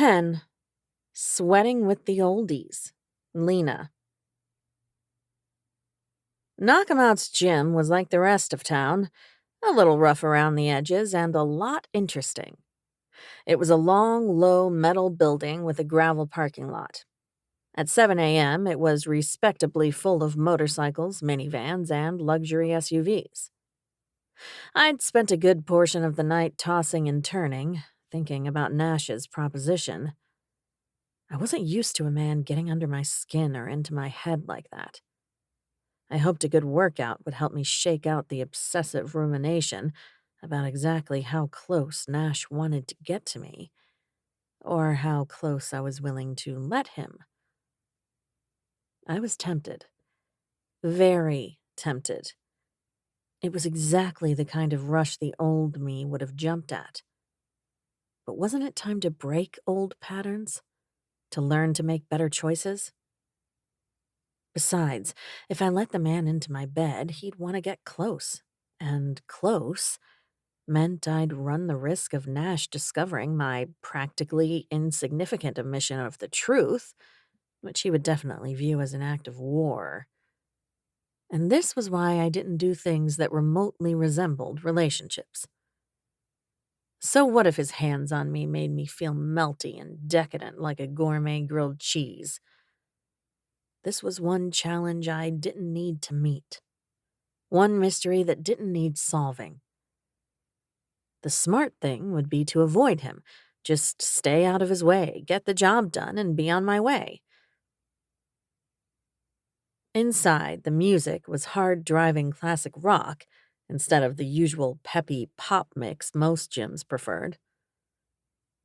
10. Sweating with the Oldies. Lena. Knockabout's gym was like the rest of town, a little rough around the edges and a lot interesting. It was a long, low metal building with a gravel parking lot. At 7 a.m., it was respectably full of motorcycles, minivans, and luxury SUVs. I'd spent a good portion of the night tossing and turning, thinking about Nash's proposition. I wasn't used to a man getting under my skin or into my head like that. I hoped a good workout would help me shake out the obsessive rumination about exactly how close Nash wanted to get to me, or how close I was willing to let him. I was tempted. Very tempted. It was exactly the kind of rush the old me would have jumped at. But wasn't it time to break old patterns? To learn to make better choices? Besides, if I let the man into my bed, he'd want to get close. And close meant I'd run the risk of Nash discovering my practically insignificant omission of the truth, which he would definitely view as an act of war. And this was why I didn't do things that remotely resembled relationships. So what if his hands on me made me feel melty and decadent like a gourmet grilled cheese? This was one challenge I didn't need to meet. One mystery that didn't need solving. The smart thing would be to avoid him, just stay out of his way, get the job done, and be on my way. Inside, the music was hard-driving classic rock instead of the usual peppy pop mix most gyms preferred.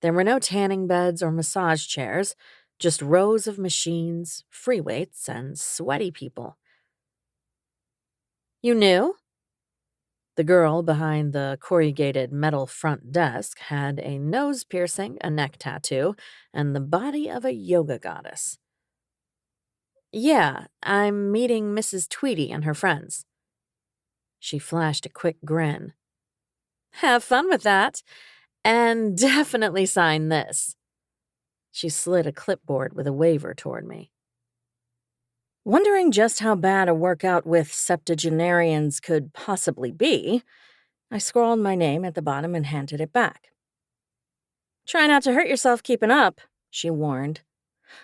There were no tanning beds or massage chairs, just rows of machines, free weights, and sweaty people. You knew? The girl behind the corrugated metal front desk had a nose piercing, a neck tattoo, and the body of a yoga goddess. Yeah, I'm meeting Mrs. Tweedy and her friends. She flashed a quick grin. Have fun with that. And definitely sign this. She slid a clipboard with a waiver toward me. Wondering just how bad a workout with septuagenarians could possibly be, I scrawled my name at the bottom and handed it back. Try not to hurt yourself keeping up, she warned.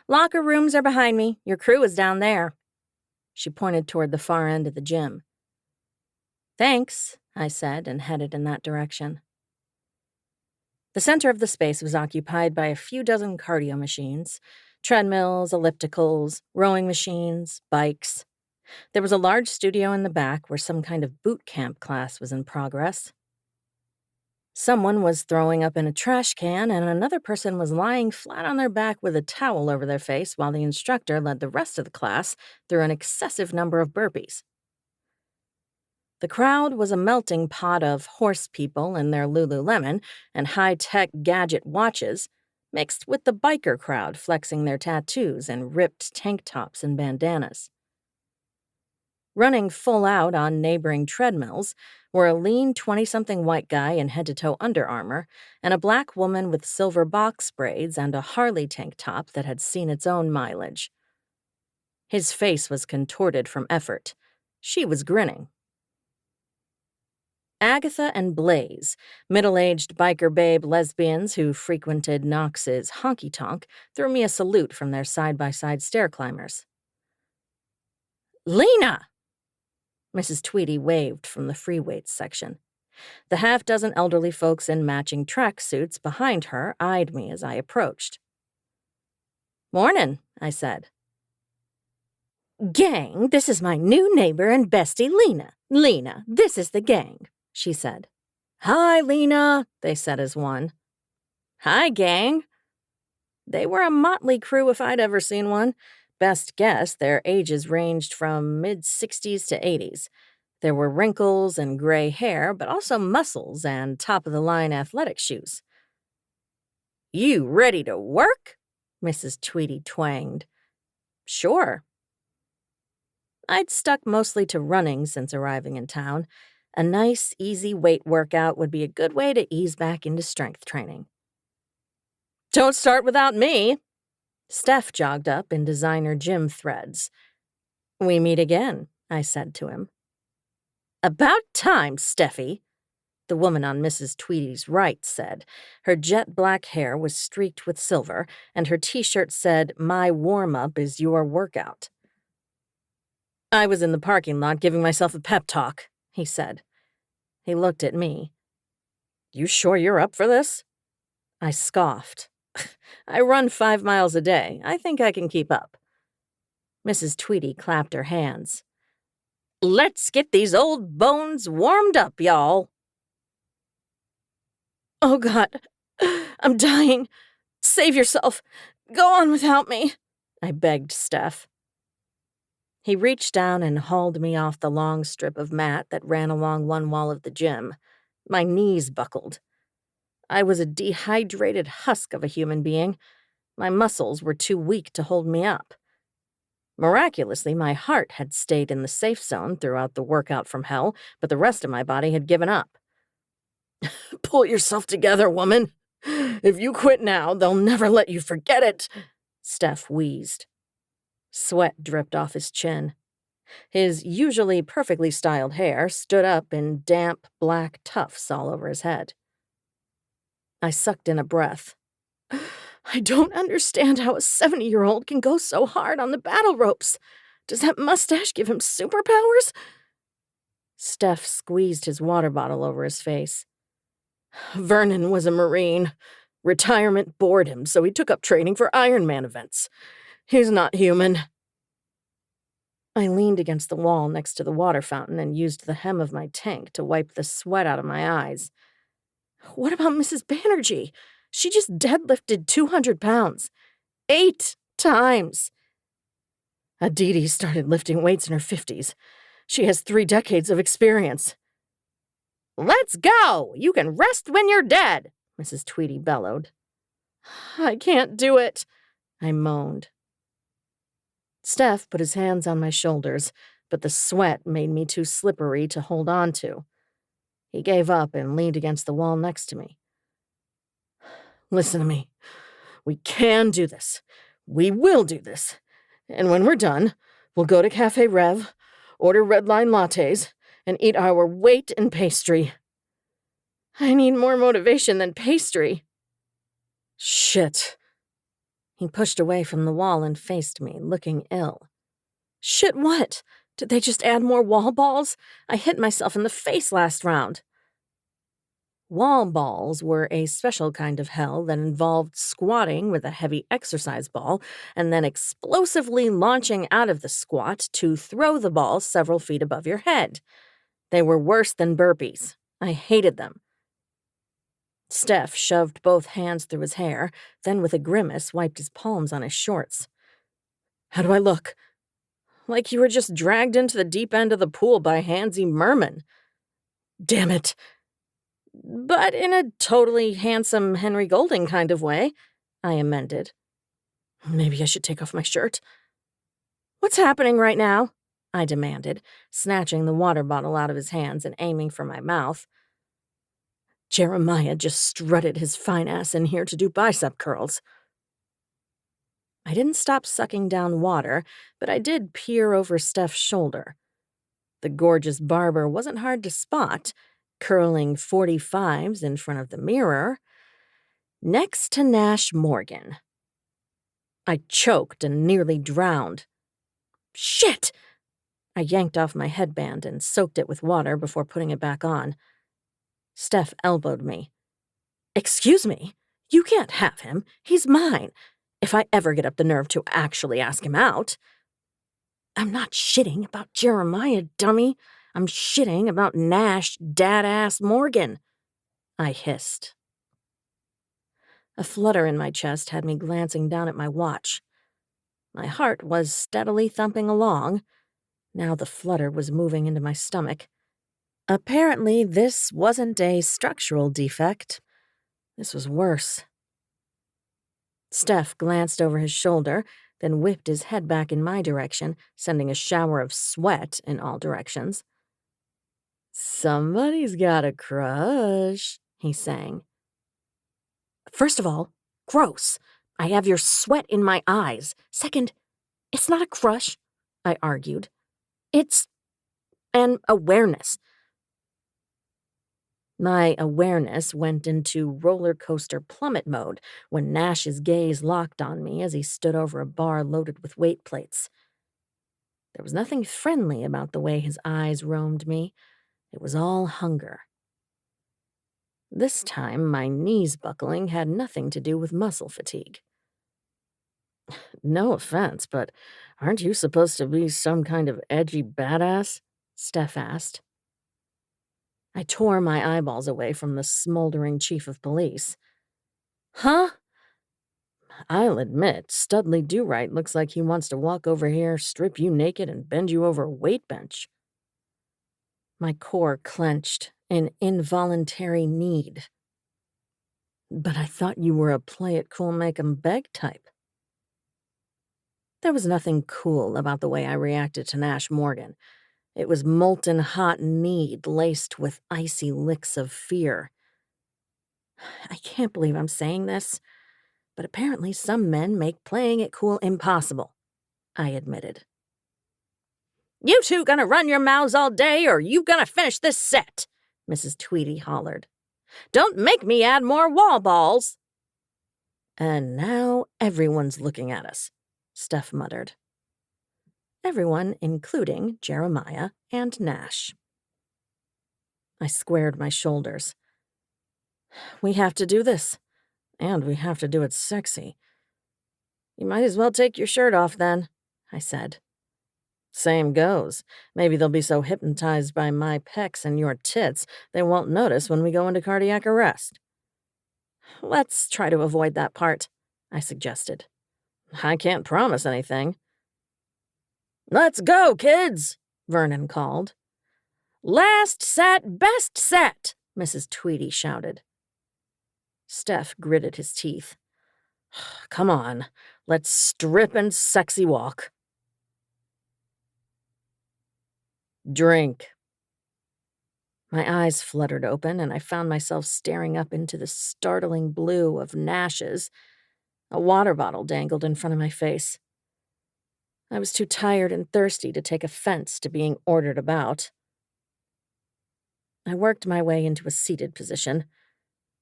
Locker rooms are behind me. Your crew is down there. She pointed toward the far end of the gym. Thanks, I said, and headed in that direction. The center of the space was occupied by a few dozen cardio machines, treadmills, ellipticals, rowing machines, bikes. There was a large studio in the back where some kind of boot camp class was in progress. Someone was throwing up in a trash can, and another person was lying flat on their back with a towel over their face while the instructor led the rest of the class through an excessive number of burpees. The crowd was a melting pot of horse people in their Lululemon and high-tech gadget watches, mixed with the biker crowd flexing their tattoos and ripped tank tops and bandanas. Running full out on neighboring treadmills were a lean 20-something white guy in head-to-toe Under Armour and a black woman with silver box braids and a Harley tank top that had seen its own mileage. His face was contorted from effort. She was grinning. Agatha and Blaze, middle-aged biker babe lesbians who frequented Knox's honky-tonk, threw me a salute from their side-by-side stair climbers. Lena! Mrs. Tweedy waved from the free weights section. The half-dozen elderly folks in matching tracksuits behind her eyed me as I approached. Mornin', I said. Gang, this is my new neighbor and bestie, Lena. Lena, this is the gang, she said. Hi, Lena, they said as one. Hi, gang. They were a motley crew if I'd ever seen one. Best guess, their ages ranged from mid-60s to 80s. There were wrinkles and gray hair, but also muscles and top-of-the-line athletic shoes. You ready to work? Mrs. Tweedy twanged. Sure. I'd stuck mostly to running since arriving in town. A nice, easy weight workout would be a good way to ease back into strength training. Don't start without me. Steph jogged up in designer gym threads. We meet again, I said to him. About time, Steffi, the woman on Mrs. Tweedy's right said. Her jet black hair was streaked with silver, and her t-shirt said, "My warm-up is your workout." I was in the parking lot giving myself a pep talk, he said. He looked at me. You sure you're up for this? I scoffed. I run 5 miles a day. I think I can keep up. Mrs. Tweedy clapped her hands. Let's get these old bones warmed up, y'all. Oh, God. I'm dying. Save yourself. Go on without me, I begged Steph. He reached down and hauled me off the long strip of mat that ran along one wall of the gym. My knees buckled. I was a dehydrated husk of a human being. My muscles were too weak to hold me up. Miraculously, my heart had stayed in the safe zone throughout the workout from hell, but the rest of my body had given up. Pull yourself together, woman. If you quit now, they'll never let you forget it, Steph wheezed. Sweat dripped off his chin. His usually perfectly styled hair stood up in damp, black tufts all over his head. I sucked in a breath. I don't understand how a 70-year-old can go so hard on the battle ropes. Does that mustache give him superpowers? Steph squeezed his water bottle over his face. Vernon was a Marine. Retirement bored him, so he took up training for Iron Man events. He's not human. I leaned against the wall next to the water fountain and used the hem of my tank to wipe the sweat out of my eyes. What about Mrs. Banerjee? She just deadlifted 200 pounds. 8 times. Aditi started lifting weights in her 50s. She has 3 decades of experience. Let's go! You can rest when you're dead, Mrs. Tweedy bellowed. I can't do it, I moaned. Steph put his hands on my shoulders, but the sweat made me too slippery to hold on to. He gave up and leaned against the wall next to me. Listen to me. We can do this. We will do this. And when we're done, we'll go to Cafe Rev, order red line lattes, and eat our weight in pastry. I need more motivation than pastry. Shit. He pushed away from the wall and faced me, looking ill. Shit what? Did they just add more wall balls? I hit myself in the face last round. Wall balls were a special kind of hell that involved squatting with a heavy exercise ball and then explosively launching out of the squat to throw the ball several feet above your head. They were worse than burpees. I hated them. Steph shoved both hands through his hair, then with a grimace wiped his palms on his shorts. How do I look? Like you were just dragged into the deep end of the pool by Hansy Merman. Damn it. But in a totally handsome Henry Golding kind of way, I amended. Maybe I should take off my shirt. What's happening right now? I demanded, snatching the water bottle out of his hands and aiming for my mouth. Jeremiah just strutted his fine ass in here to do bicep curls. I didn't stop sucking down water, but I did peer over Steph's shoulder. The gorgeous barber wasn't hard to spot, curling 45s in front of the mirror, next to Nash Morgan. I choked and nearly drowned. Shit! I yanked off my headband and soaked it with water before putting it back on. Steph elbowed me. Excuse me? You can't have him. He's mine. If I ever get up the nerve to actually ask him out. I'm not shitting about Jeremiah, dummy. I'm shitting about Nash dad-ass Morgan, I hissed. A flutter in my chest had me glancing down at my watch. My heart was steadily thumping along. Now the flutter was moving into my stomach. Apparently, this wasn't a structural defect. This was worse. Steph glanced over his shoulder, then whipped his head back in my direction, sending a shower of sweat in all directions. Somebody's got a crush, he sang. First of all, gross. I have your sweat in my eyes. Second, it's not a crush, I argued. It's an awareness. My awareness went into roller coaster plummet mode when Nash's gaze locked on me as he stood over a bar loaded with weight plates. There was nothing friendly about the way his eyes roamed me. It was all hunger. This time, my knees buckling had nothing to do with muscle fatigue. No offense, but aren't you supposed to be some kind of edgy badass? Steph asked. I tore my eyeballs away from the smoldering chief of police. Huh? I'll admit, Studley Do-Right looks like he wants to walk over here, strip you naked, and bend you over a weight bench. My core clenched in involuntary need. But I thought you were a play-it-cool-make-'em-beg type. There was nothing cool about the way I reacted to Nash Morgan. It was molten hot need laced with icy licks of fear. I can't believe I'm saying this, but apparently some men make playing it cool impossible, I admitted. You two gonna run your mouths all day, or you gonna finish this set? Mrs. Tweedy hollered. Don't make me add more wall balls. And now everyone's looking at us, Steph muttered. Everyone, including Jeremiah and Nash. I squared my shoulders. We have to do this, and we have to do it sexy. You might as well take your shirt off then, I said. Same goes. Maybe they'll be so hypnotized by my pecs and your tits they won't notice when we go into cardiac arrest. Let's try to avoid that part, I suggested. I can't promise anything. Let's go, kids, Vernon called. Last set, best set, Mrs. Tweedy shouted. Steph gritted his teeth. Come on, let's strip and sexy walk. Drink. My eyes fluttered open, and I found myself staring up into the startling blue of Nash's. A water bottle dangled in front of my face. I was too tired and thirsty to take offense to being ordered about. I worked my way into a seated position.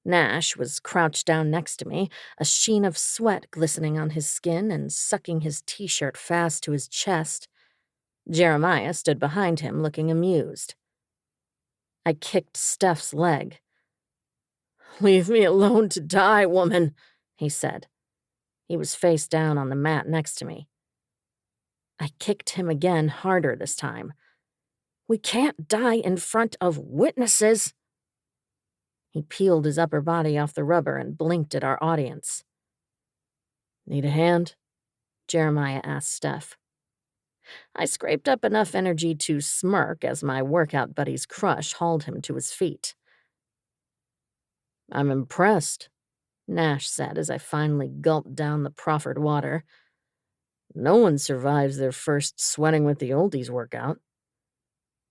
Nash was crouched down next to me, a sheen of sweat glistening on his skin and sucking his t-shirt fast to his chest. Jeremiah stood behind him, looking amused. I kicked Steph's leg. Leave me alone to die, woman, he said. He was face down on the mat next to me. I kicked him again, harder this time. We can't die in front of witnesses. He peeled his upper body off the rubber and blinked at our audience. Need a hand? Jeremiah asked Steph. I scraped up enough energy to smirk as my workout buddy's crush hauled him to his feet. I'm impressed, Nash said as I finally gulped down the proffered water. No one survives their first sweating with the Oldies workout.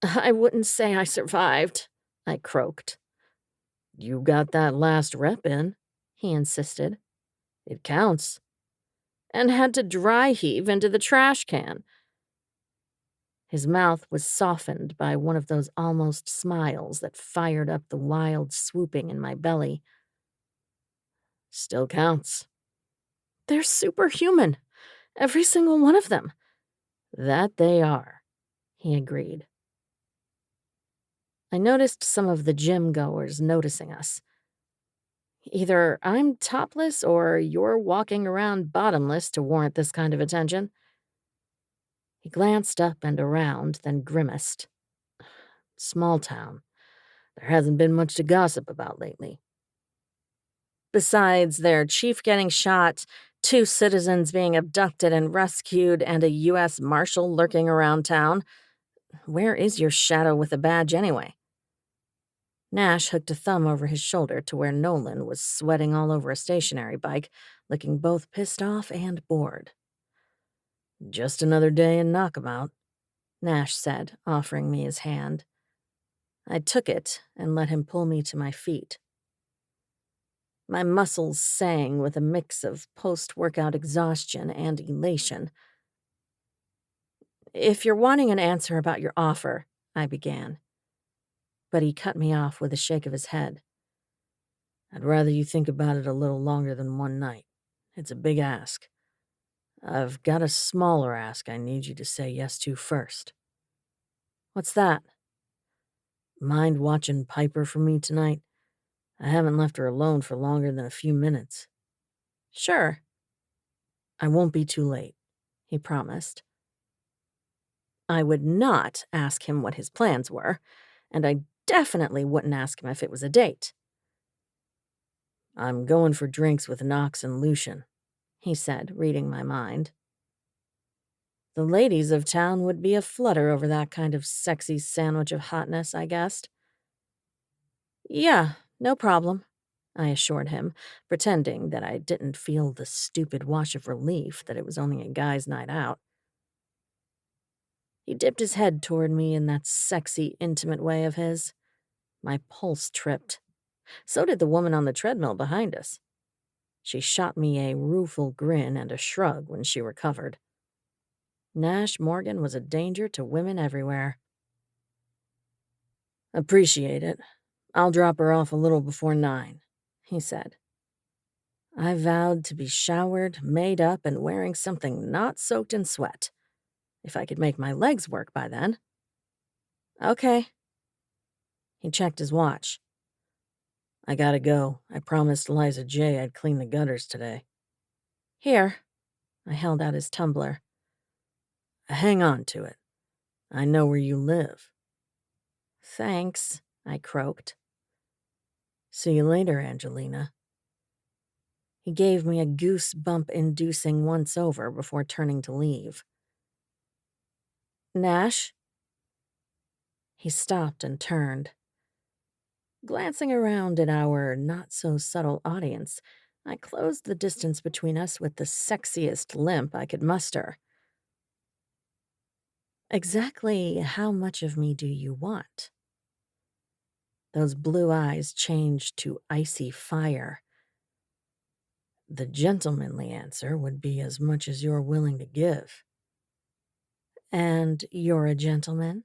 I wouldn't say I survived, I croaked. You got that last rep in, he insisted. It counts. And had to dry heave into the trash can. His mouth was softened by one of those almost smiles that fired up the wild swooping in my belly. Still counts. They're superhuman. Every single one of them. That they are, he agreed. I noticed some of the gym goers noticing us. Either I'm topless or you're walking around bottomless to warrant this kind of attention. He glanced up and around, then grimaced. Small town. There hasn't been much to gossip about lately. Besides their chief getting shot, 2 citizens being abducted and rescued, and a U.S. Marshal lurking around town, where is your shadow with a badge anyway? Nash hooked a thumb over his shoulder to where Nolan was sweating all over a stationary bike, looking both pissed off and bored. Just another day in Knockabout, Nash said, offering me his hand. I took it and let him pull me to my feet. My muscles sang with a mix of post-workout exhaustion and elation. "If you're wanting an answer about your offer," I began. But he cut me off with a shake of his head. "I'd rather you think about it a little longer than one night. It's a big ask. I've got a smaller ask I need you to say yes to first." "What's that?" "Mind watching Piper for me tonight? I haven't left her alone for longer than a few minutes." "Sure." "I won't be too late," he promised. I would not ask him what his plans were, and I definitely wouldn't ask him if it was a date. "I'm going for drinks with Knox and Lucian," he said, reading my mind. The ladies of town would be aflutter over that kind of sexy sandwich of hotness, I guessed. "Yeah, no problem," I assured him, pretending that I didn't feel the stupid wash of relief that it was only a guy's night out. He dipped his head toward me in that sexy, intimate way of his. My pulse tripped. So did the woman on the treadmill behind us. She shot me a rueful grin and a shrug when she recovered. Nash Morgan was a danger to women everywhere. "Appreciate it. I'll drop her off a little before 9, he said. I vowed to be showered, made up, and wearing something not soaked in sweat. If I could make my legs work by then. "Okay." He checked his watch. "I gotta go. I promised Liza J I'd clean the gutters today." "Here." I held out his tumbler. "Hang on to it. I know where you live." "Thanks," I croaked. "See you later, Angelina." He gave me a goosebump-inducing once-over before turning to leave. "Nash?" He stopped and turned. Glancing around at our not-so-subtle audience, I closed the distance between us with the sexiest limp I could muster. "Exactly how much of me do you want?" Those blue eyes changed to icy fire. The gentlemanly answer would be as much as you're willing to give. "And you're a gentleman?"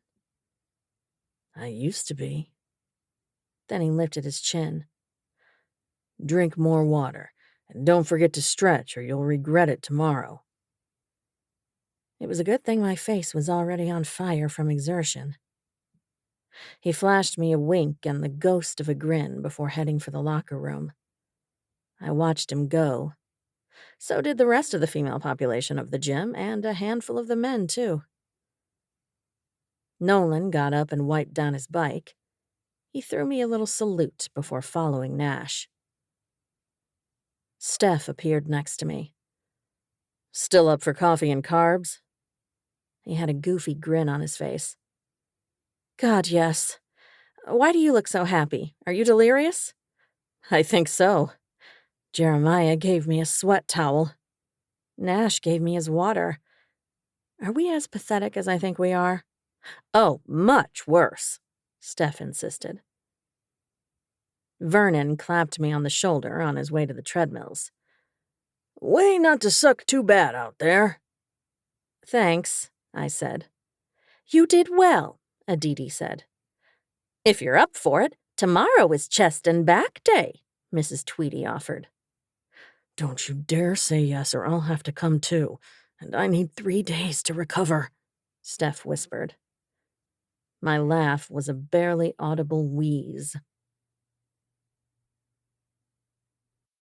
"I used to be." Then he lifted his chin. "Drink more water, and don't forget to stretch or you'll regret it tomorrow." It was a good thing my face was already on fire from exertion. He flashed me a wink and the ghost of a grin before heading for the locker room. I watched him go. So did the rest of the female population of the gym, and a handful of the men, too. Nolan got up and wiped down his bike. He threw me a little salute before following Nash. Steph appeared next to me. "Still up for coffee and carbs?" He had a goofy grin on his face. "God, yes. Why do you look so happy? Are you delirious?" "I think so. Jeremiah gave me a sweat towel. Nash gave me his water. Are we as pathetic as I think we are?" "Oh, much worse," Steph insisted. Vernon clapped me on the shoulder on his way to the treadmills. "Way not to suck too bad out there." "Thanks," I said. "You did well," Aditi said. "If you're up for it, tomorrow is chest and back day," Mrs. Tweedy offered. "Don't you dare say yes or I'll have to come too, and I need 3 days to recover," Steph whispered. My laugh was a barely audible wheeze.